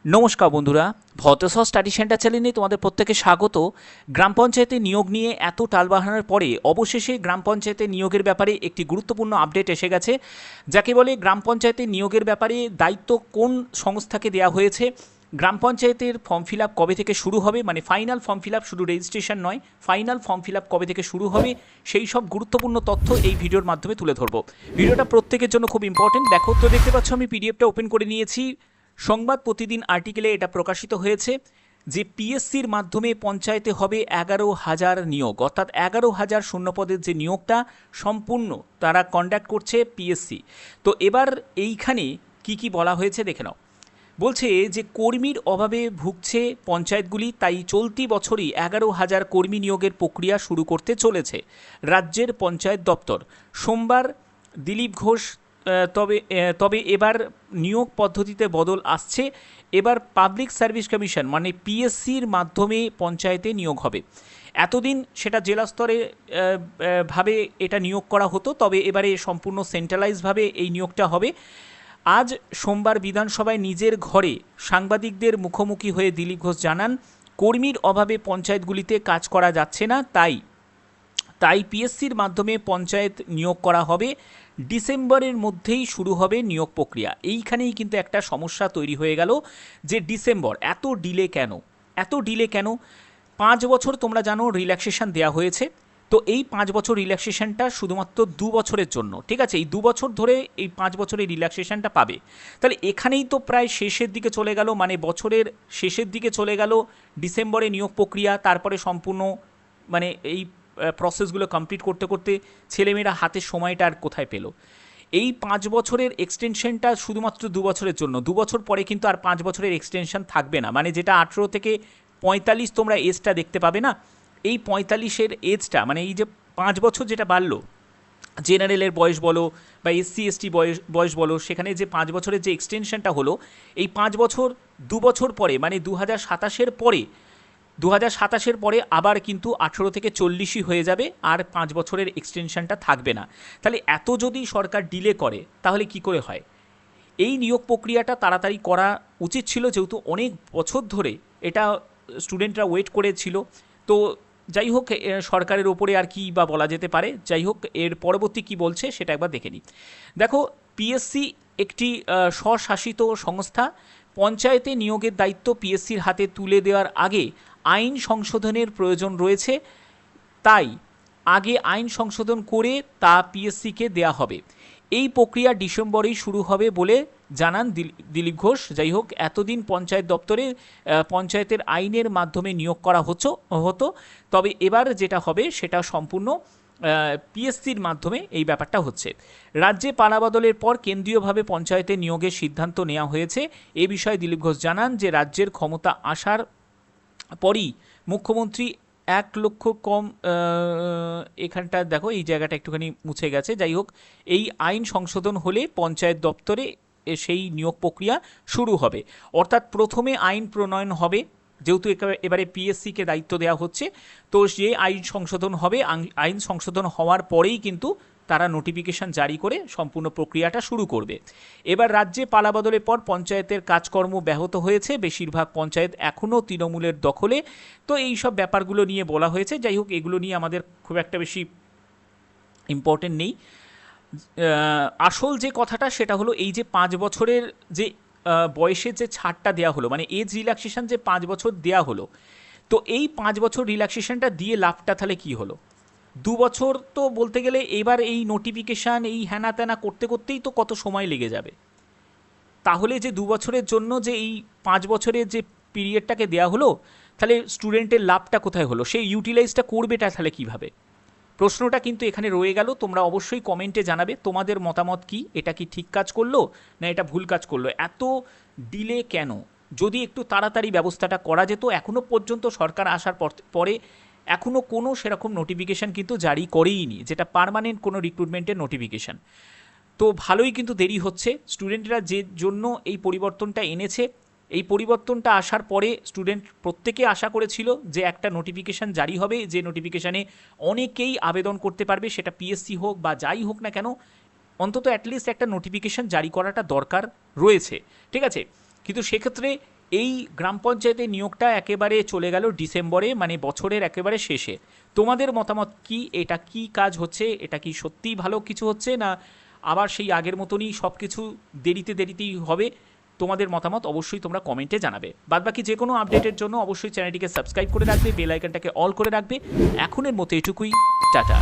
নমস্কার বন্ধুরা, ভদ্রসহ study centre চ্যানেলে তোমাদের প্রত্যেকে স্বাগত। গ্রাম পঞ্চায়েতে নিয়োগ নিয়ে এত টালবাহানার পরে অবশেষে গ্রাম পঞ্চায়েতে নিয়োগের ব্যাপারে একটি গুরুত্বপূর্ণ আপডেট এসে গেছে, যাকে বলে গ্রাম পঞ্চায়েতে নিয়োগের ব্যাপারে দায়িত্ব কোন সংস্থাকে দেওয়া হয়েছে, গ্রাম পঞ্চায়েতের ফর্ম ফিল আপ কবে থেকে শুরু হবে, মানে ফাইনাল ফর্ম ফিল আপ, শুধু রেজিস্ট্রেশন নয়, ফাইনাল ফর্ম ফিল আপ কবে থেকে শুরু হবে, সেই সব গুরুত্বপূর্ণ তথ্য এই ভিডিওর মাধ্যমে তুলে ধরবো। ভিডিওটা প্রত্যেকের জন্য খুব ইম্পর্টেন্ট। দেখো তো, দেখতে পাচ্ছ আমি পিডিএফটা ওপেন করে নিয়েছি। সংবাদ প্রতিদিন আর্টিকেলে এটা প্রকাশিত হয়েছে যে পিএসসির মাধ্যমে পঞ্চায়েতে হবে 11,000 নিয়োগ, অর্থাৎ 11,000 শূন্যপদের যে নিয়োগটা সম্পূর্ণ তারা কন্ডাক্ট করছে পিএসসি। তো এবার এইখানে কি কি বলা হয়েছে দেখে নাও। বলছে যে কর্মীর অভাবে ভুগছে পঞ্চায়েতগুলি, তাই চলতি বছরই 11,000 কর্মী নিয়োগের প্রক্রিয়া শুরু করতে চলেছে রাজ্যের পঞ্চায়েত দপ্তর। সোমবার দিলীপ ঘোষ তবে এবার নিয়োগ পদ্ধতিতে বদল আসছে। এবার পাবলিক সার্ভিস কমিশন মানে পিএসসির মাধ্যমে পঞ্চায়েতে নিয়োগ হবে। এতদিন সেটা জেলা স্তরে ভাবে এটা নিয়োগ করা হতো, তবে এবারে সম্পূর্ণ সেন্ট্রালাইজভাবে এই নিয়োগটা হবে। আজ সোমবার বিধানসভায় নিজের ঘরে সাংবাদিকদের মুখোমুখি হয়ে দিলীপ ঘোষ জানান, কর্মীর অভাবে পঞ্চায়েতগুলিতে কাজ করা যাচ্ছে না, তাই পিএসসির মাধ্যমে পঞ্চায়েত নিয়োগ করা হবে। ডিসেম্বরের মধ্যেই শুরু হবে নিয়োগ প্রক্রিয়া। এইখানেই কিন্তু একটা সমস্যা তৈরি হয়ে গেল যে ডিসেম্বর, এত ডিলে কেন? এত ডিলে কেন? 5 বছর তোমরা জানো রিল্যাক্সেশন দেওয়া হয়েছে। তো এই 5 বছর রিল্যাক্সেশনটা শুধুমাত্র 2 বছরের জন্য, ঠিক আছে? এই 2 বছর ধরে এই 5 বছরের রিল্যাক্সেশনটা পাবে। তাহলে এখানেই তো প্রায় শেষের দিকে চলে গেল, মানে বছরের শেষের দিকে চলে গেল। ডিসেম্বরে নিয়োগ প্রক্রিয়া, তারপরে সম্পূর্ণ মানে এই প্রসেসগুলো কমপ্লিট করতে করতে ছেলেমেয়েরা হাতের সময়টা আর কোথায় পেল? এই 5 বছরের এক্সটেনশনটা শুধুমাত্র 2 বছরের জন্য। 2 বছর পরে কিন্তু আর 5 বছরের এক্সটেনশন থাকবে না, মানে যেটা 18 থেকে 45 তোমরা এজটা দেখতে পাবে না, এই 45-এর এজটা, মানে এই যে 5 বছর যেটা বাড়লো জেনারেলের বয়স বলো বা এসসি এসটি বয়স বলো, সেখানে যে 5 বছরের যে এক্সটেনশনটা হলো, এই 5 বছর 2 বছর পরে মানে 2027-এর পরে, 2027-এর পরে আবার কিন্তু 18 থেকে 40ই হয়ে যাবে, আর 5 বছরের এক্সটেনশনটা থাকবে না। তাহলে এত যদি সরকার ডিলে করে তাহলে কি করে হয়? এই নিয়োগ প্রক্রিয়াটা তাড়াতাড়ি করা উচিত ছিল, যেহেতু অনেক বছর ধরে এটা স্টুডেন্টরা ওয়েট করেছিল। তো যাই হোক, সরকারের ওপরে আর কি বা বলা যেতে পারে। যাই হোক, এর পরবর্তী কি বলছে সেটা একবার দেখে নিই। দেখো, পিএসসি একটি স্বশাসিত সংস্থা। পঞ্চায়েতে নিয়োগের দায়িত্ব পিএসসির হাতে তুলে দেওয়ার আগে আইন সংশোধনের প্রয়োজন রয়েছে, তাই আগে আইন সংশোধন করে তা পিএসসিকে দেয়া হবে। এই প্রক্রিয়া ডিসেম্বরেই শুরু হবে বলে জানান দিলীপ ঘোষ। যাই হোক, এতদিন পঞ্চায়েত দপ্তরে পঞ্চায়েতের আইনের মাধ্যমে নিয়োগ করা হতো, তবে এবার যেটা হবে সেটা সম্পূর্ণ পিএসসির মাধ্যমে এই ব্যাপারটা হচ্ছে। রাজ্যে পালাবদলের পর কেন্দ্রীয়ভাবে পঞ্চায়েতে নিয়োগের সিদ্ধান্ত নেওয়া হয়েছে। এ বিষয়ে দিলীপ ঘোষ জানান যে রাজ্যের ক্ষমতা আসার পরই মুখ্যমন্ত্রী 1 লক্ষ কম, এখানটা দেখো এই জায়গাটা একটুখানি মুছে গেছে। যাই হোক, এই আইন সংশোধন হলে পঞ্চায়েত দপ্তরে সেই নিয়োগ প্রক্রিয়া শুরু হবে। অর্থাৎ প্রথমে আইন প্রণয়ন হবে, যেহেতু এবারে পিএসসিকে দায়িত্ব দেওয়া হচ্ছে, তো যে আইন সংশোধন হবে, আইন সংশোধন হওয়ার পরেই কিন্তু তারা নোটিফিকেশন জারি করে সম্পূর্ণ প্রক্রিয়াটা শুরু করবে। এবার রাজ্যে পালাবদলের পর পঞ্চায়েতের কাজকর্ম ব্যাহত হয়েছে, বেশিরভাগ পঞ্চায়েত এখনও তৃণমূলের দখলে। তো এই সব ব্যাপারগুলো নিয়ে বলা হয়েছে। যাই হোক, এগুলো নিয়ে আমাদের খুব একটা বেশি ইম্পর্টেন্ট নেই। আসল যে কথাটা সেটা হলো এই যে 5 বছরের যে বয়সের যে ছাড়টা দেওয়া হলো, মানে এজ রিল্যাক্সেশন যে 5 বছর দেওয়া হলো, তো এই 5 বছর রিল্যাক্সেশনটা দিয়ে লাভটা তাহলে কী হলো? 2 বছর তো বলতে গেলে এবার এই নোটিফিকেশান এই হ্যানা ত্যানা করতে করতেই তো কত সময় লেগে যাবে। তাহলে যে 2 বছরের জন্য যে এই 5 বছরের যে পিরিয়ডটাকে দেওয়া হলো, তাহলে স্টুডেন্টের লাভটা কোথায় হলো? সেই ইউটিলাইজটা করবেটা তাহলে কীভাবে? প্রশ্নটা কিন্তু এখানে রয়ে গেল। তোমরা অবশ্যই কমেন্টে জানাবে তোমাদের মতামত কি, এটা কি ঠিক কাজ করলো না এটা ভুল কাজ করলো, এত ডিলে কেন? যদি একটু তাড়াতাড়ি ব্যবস্থাটা করা যেত। এখনও পর্যন্ত সরকার আসার পরে এখনও কোনো সেরকম নোটিফিকেশান কিন্তু জারি করেইনি, যেটা পার্মানেন্ট কোনো রিক্রুটমেন্টের নোটিফিকেশান। তো ভালোই কিন্তু দেরি হচ্ছে। স্টুডেন্টরা যে জন্য এই পরিবর্তনটা এনেছে, এই পরিবর্তনটা আসার পরে স্টুডেন্ট প্রত্যেকে আশা করেছিল যে একটা নোটিফিকেশান জারি হবে, যে নোটিফিকেশানে অনেকেই আবেদন করতে পারবে, সেটা পিএসসি হোক বা যাই হোক না কেন, অন্তত অ্যাটলিস্ট একটা নোটিফিকেশান জারি করাটা দরকার রয়েছে, ঠিক আছে? কিন্তু সেক্ষেত্রে এই গ্রাম পঞ্চায়েতের নিয়োগটা একেবারে চলে গেল ডিসেম্বরে, মানে বছরের একেবারে শেষে। তোমাদের মতামত কি? এটা কি কাজ হচ্ছে? এটা কি সত্যিই ভালো কিছু হচ্ছে, না আবার সেই আগের মতনই সব কিছু দেরিতেই হবে? তোমাদের মতামত অবশ্যই তোমরা কমেন্টে জানাবে। বাদবাকি যে কোনো আপডেটের জন্য অবশ্যই চ্যানেলটিকে সাবস্ক্রাইব করে রাখবে, বেল আইকনটাকে অল করে রাখবে। এখনের মতো এটুকুই, টাটা।